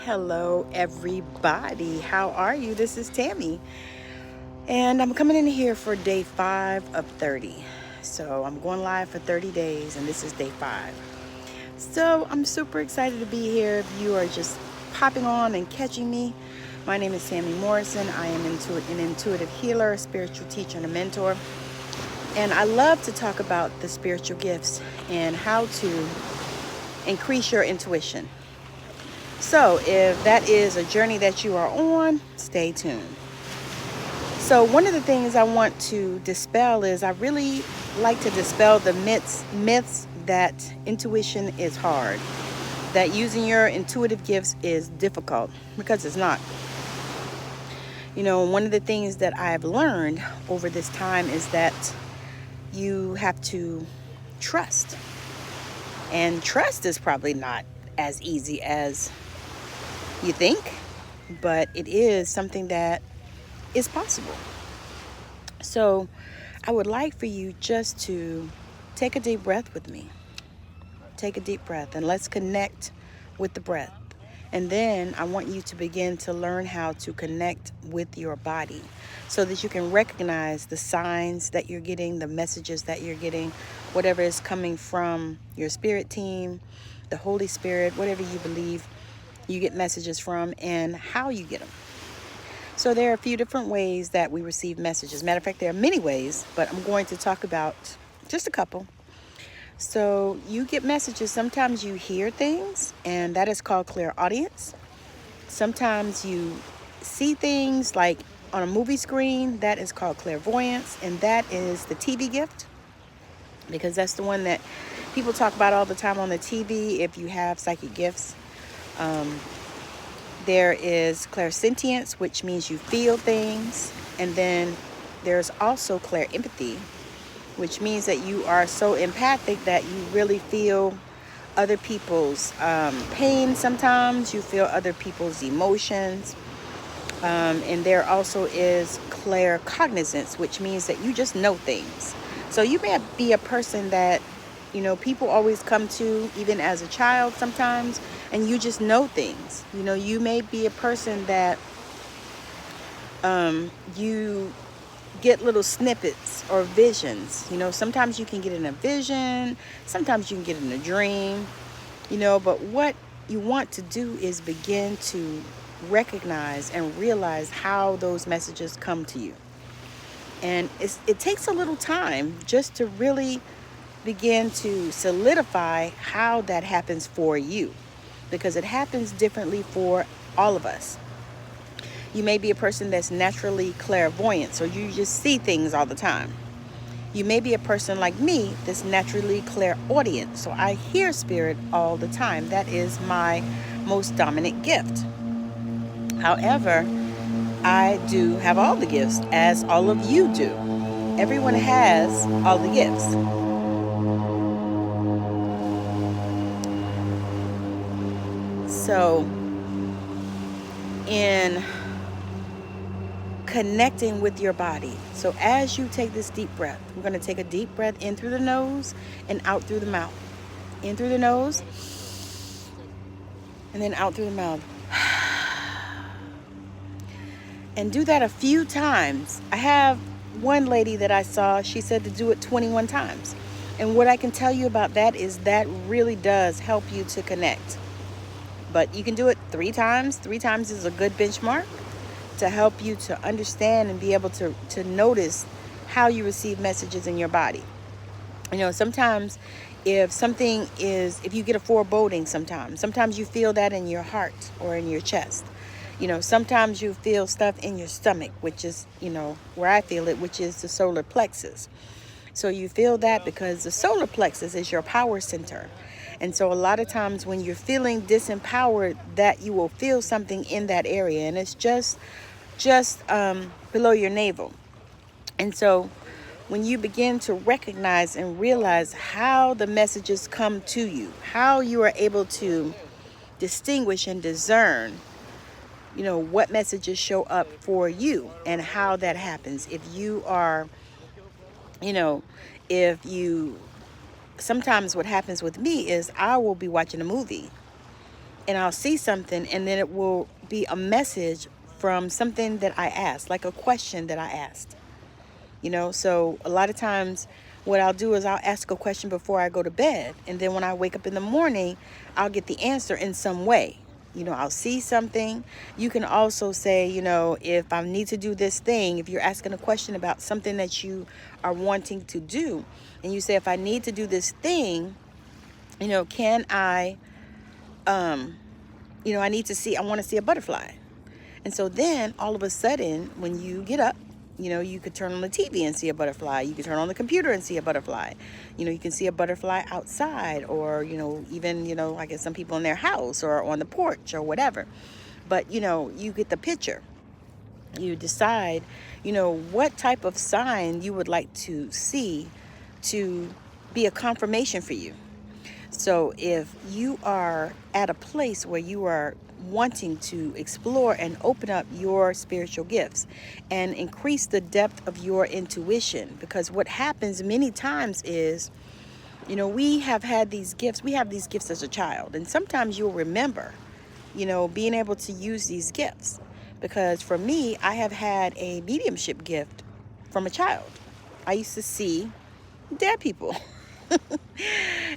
Hello, everybody. How are you? This is Tammy, and I'm coming in here for day 5 of 30. So I'm going live for 30 days, and this is day 5. So I'm super excited to be here. If you are just popping on and catching me, my name is Tammy Morrison. I am an intuitive healer, a spiritual teacher, and a mentor. And I love to talk about the spiritual gifts and how to increase your intuition. So if that is a journey that you are on, stay tuned. So one of the things I want to dispel is I really like to dispel the myths that intuition is hard, that using your intuitive gifts is difficult, because it's not. You know, one of the things that I've learned over this time is that you have to trust. And trust is probably not as easy as you think, but it is something that is possible. So I would like for you just to take a deep breath with me. Take a deep breath and let's connect with the breath. And then I want you to begin to learn how to connect with your body so that you can recognize the signs that you're getting, the messages that you're getting, whatever is coming from your spirit team, the Holy Spirit, whatever you believe you get messages from, and how you get them. So there are a few different ways that we receive messages. Matter of fact, there are many ways, but I'm going to talk about just a couple. So you get messages. Sometimes you hear things, and that is called clairaudience. Sometimes you see things like on a movie screen. That is called clairvoyance, and that is the TV gift, because that's the one that people talk about all the time on the TV if you have psychic gifts. There is clairsentience, which means you feel things. And then there's also clairempathy, which means that you are so empathic that you really feel other people's pain sometimes. You feel other people's emotions. And there also is claircognizance, which means that you just know things. So you may be a person that, you know, people always come to, even as a child sometimes, and you just know things. You know, you may be a person that you get little snippets or visions. You know, sometimes you can get in a vision, sometimes you can get in a dream, you know, but what you want to do is begin to recognize and realize how those messages come to you. And it takes a little time just to really begin to solidify how that happens for you, because it happens differently for all of us. You may be a person that's naturally clairvoyant, so you just see things all the time. You may be a person like me that's naturally clairaudient, so I hear spirit all the time. That is my most dominant gift. However, I do have all the gifts, as all of you do. Everyone has all the gifts. So in connecting with your body, so as you take this deep breath, we're going to take a deep breath in through the nose and out through the mouth. In through the nose and then out through the mouth. And do that a few times. I have one lady that I saw, she said to do it 21 times. And what I can tell you about that is that really does help you to connect. But you can do it 3 times. 3 times is a good benchmark to help you to understand and be able to notice how you receive messages in your body. You know, sometimes if you get a foreboding, sometimes you feel that in your heart or in your chest. You know, sometimes you feel stuff in your stomach, which is, you know, where I feel it, which is the solar plexus. So you feel that because the solar plexus is your power center. And so a lot of times when you're feeling disempowered, that you will feel something in that area, and it's just below your navel. And so when you begin to recognize and realize how the messages come to you, how you are able to distinguish and discern, you know, what messages show up for you and how that happens. If you are, you know, sometimes what happens with me is I will be watching a movie and I'll see something, and then it will be a message from something that I asked, like a question that I asked. So a lot of times what I'll do is I'll ask a question before I go to bed, and then when I wake up in the morning, I'll get the answer in some way. I'll see something. You can also say, if I need to do this thing, if you're asking a question about something that you are wanting to do, and you say, if I need to do this thing, can I, I want to see a butterfly. And so then all of a sudden, when you get up, you could turn on the TV and see a butterfly. You could turn on the computer and see a butterfly. You can see a butterfly outside, or, even, I guess some people in their house or on the porch or whatever. But, you get the picture. You decide, what type of sign you would like to see to be a confirmation for you. So if you are at a place where you are wanting to explore and open up your spiritual gifts and increase the depth of your intuition, because what happens many times is, we have these gifts as a child, and sometimes you'll remember, being able to use these gifts. Because for me, I have had a mediumship gift from a child. I used to see dead people.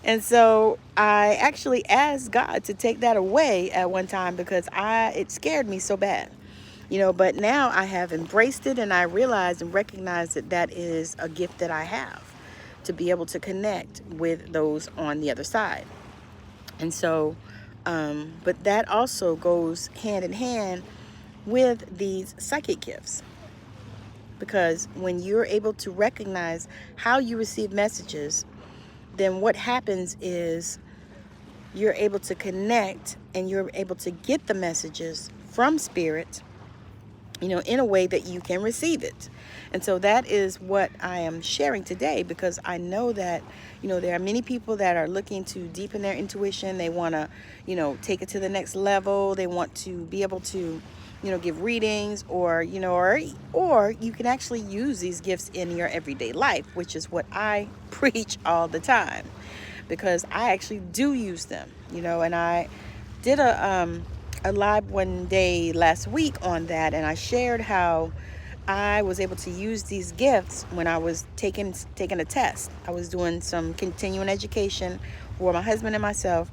And so I actually asked God to take that away at one time, because it scared me so bad. But now I have embraced it, and I realize and recognize that is a gift that I have, to be able to connect with those on the other side. And so, but that also goes hand in hand with these psychic gifts. Because when you're able to recognize how you receive messages, then what happens is you're able to connect, and you're able to get the messages from spirit, in a way that you can receive it. And so that is what I am sharing today, because I know that, there are many people that are looking to deepen their intuition. They want to, take it to the next level. They want to be able to, give readings, or, or you can actually use these gifts in your everyday life, which is what I preach all the time, because I actually do use them, and I did a live one day last week on that, and I shared how I was able to use these gifts when I was taking a test. I was doing some continuing education for my husband and myself,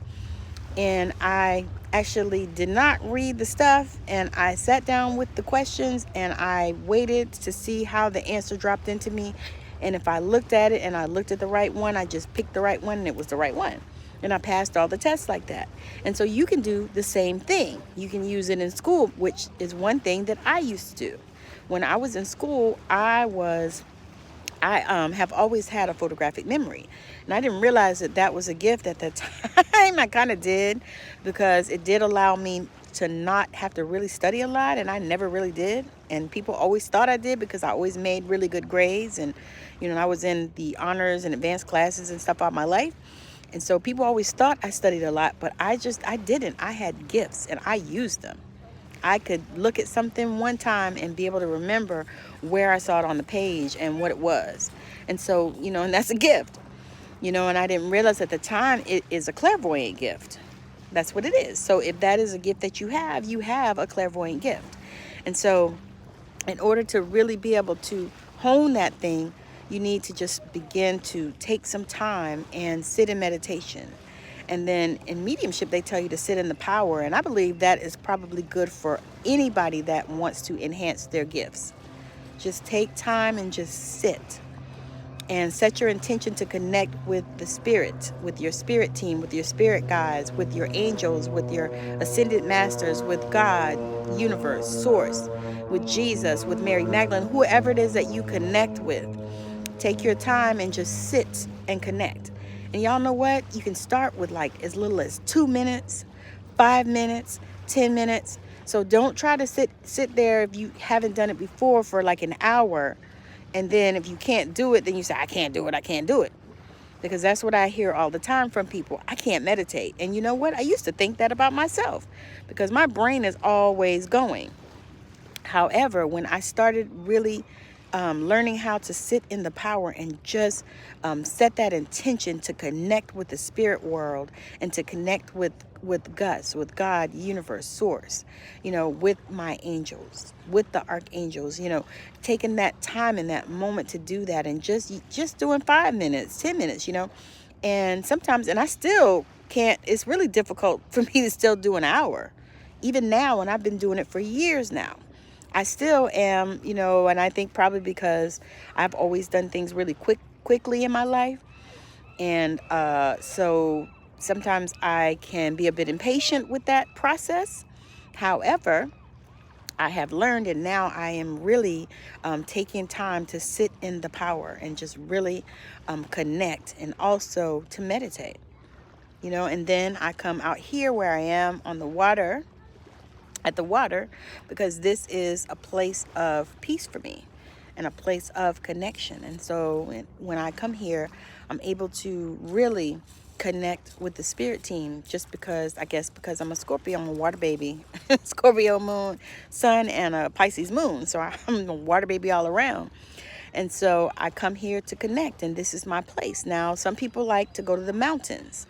and I actually did not read the stuff, and I sat down with the questions, and I waited to see how the answer dropped into me. And if I looked at it and I looked at the right one, I just picked the right one, and it was the right one. And I passed all the tests like that. And so you can do the same thing. You can use it in school, which is one thing that I used to do. When I was in school, I have always had a photographic memory. And I didn't realize that was a gift at the time. I kind of did, because it did allow me to not have to really study a lot, and I never really did. And people always thought I did, because I always made really good grades, and I was in the honors and advanced classes and stuff all my life. And so people always thought I studied a lot, but I didn't. I had gifts, and I used them. I could look at something one time and be able to remember where I saw it on the page and what it was. And so, and that's a gift, and I didn't realize at the time it is a clairvoyant gift. That's what it is. So if that is a gift that you have a clairvoyant gift. And so in order to really be able to hone that thing, you need to just begin to take some time and sit in meditation. And then in mediumship, they tell you to sit in the power. And I believe that is probably good for anybody that wants to enhance their gifts. Just take time and just sit and set your intention to connect with the spirit, with your spirit team, with your spirit guides, with your angels, with your ascended masters, with God, universe, source, with Jesus, with Mary Magdalene, whoever it is that you connect with. Take your time and just sit and connect. And y'all know what? You can start with like as little as 2 minutes, 5 minutes, 10 minutes. So don't try to sit there if you haven't done it before for like an hour. And then if you can't do it, then you say, I can't do it. Because that's what I hear all the time from people. I can't meditate. And you know what? I used to think that about myself, because my brain is always going. However, when I started really learning how to sit in the power and just set that intention to connect with the spirit world and to connect with Gus, with God, universe, source, with my angels, with the archangels, taking that time in that moment to do that, and just doing 5 minutes, 10 minutes, and sometimes, and I still can't, it's really difficult for me to still do an hour, even now, and I've been doing it for years now. I still am, and I think probably because I've always done things really quickly in my life. And so sometimes I can be a bit impatient with that process. However, I have learned, and now I am really taking time to sit in the power and just really connect, and also to meditate, and then I come out here where I am on the water, at the water, because this is a place of peace for me and a place of connection. And so when I come here, I'm able to really connect with the spirit team, just because, I guess, because I'm a Scorpio, I'm a water baby, Scorpio moon, sun, and a Pisces moon. So I'm a water baby all around. And so I come here to connect, and this is my place. Now, some people like to go to the mountains.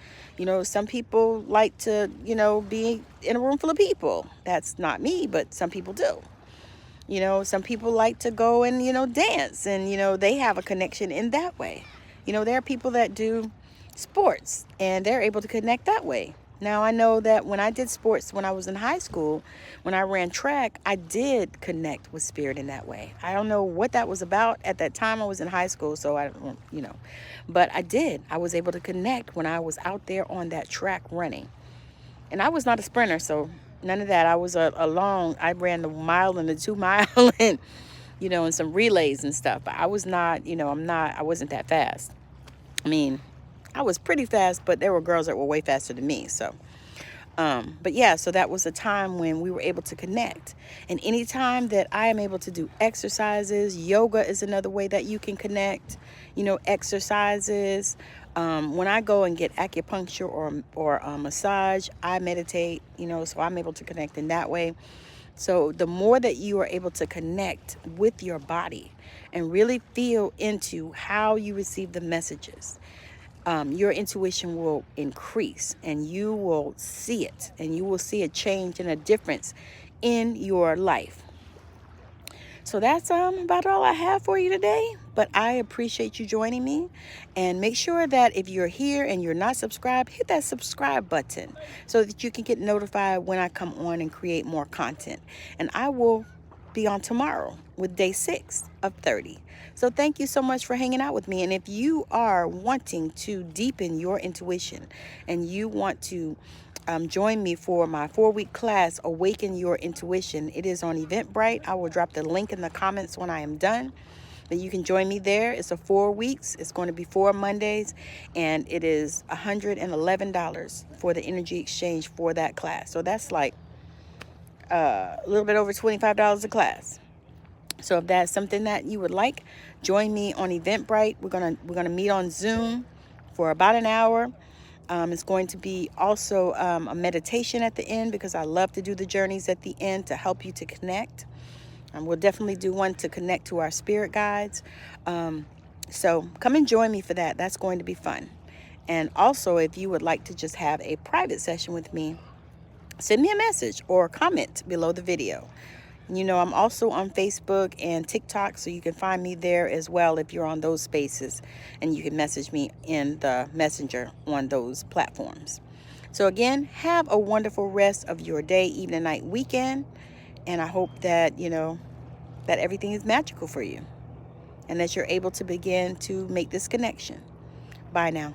Some people like to, be in a room full of people. That's not me, but some people do. Some people like to go and, dance, and, they have a connection in that way. There are people that do sports, and they're able to connect that way. Now, I know that when I did sports, when I was in high school, when I ran track, I did connect with spirit in that way. I don't know what that was about. At that time, I was in high school, so I don't, but I did. I was able to connect when I was out there on that track running. And I was not a sprinter, so none of that. I was I ran the mile and the 2 mile and, and some relays and stuff. But I was not, I wasn't that fast. I mean, I was pretty fast, but there were girls that were way faster than me. So, but yeah, so that was a time when we were able to connect. And anytime that I am able to do exercises, yoga is another way that you can connect, exercises. When I go and get acupuncture or massage, I meditate, so I'm able to connect in that way. So the more that you are able to connect with your body and really feel into how you receive the messages, your intuition will increase, and you will see it, and you will see a change and a difference in your life. So that's about all I have for you today. But I appreciate you joining me. And make sure that if you're here and you're not subscribed, hit that subscribe button so that you can get notified when I come on and create more content. And I will be on tomorrow with day 6 of 30. So thank you so much for hanging out with me. And if you are wanting to deepen your intuition and you want to join me for my 4-week class, Awaken Your Intuition, it is on Eventbrite. I will drop the link in the comments when I am done. But you can join me there. It's a 4 weeks. It's going to be 4 Mondays, and it is $111 for the energy exchange for that class. So that's like a little bit over $25 a class. So if that's something that you would like, join me on Eventbrite. We're gonna meet on Zoom for about an hour. It's going to be also a meditation at the end, because I love to do the journeys at the end to help you to connect. We'll definitely do one to connect to our spirit guides. So come and join me for that. That's going to be fun. And also, if you would like to just have a private session with me, send me a message or comment below the video. I'm also on Facebook and TikTok, so you can find me there as well if you're on those spaces, and you can message me in the messenger on those platforms. So again, have a wonderful rest of your day, evening, night, weekend, and I hope that, that everything is magical for you and that you're able to begin to make this connection. Bye now.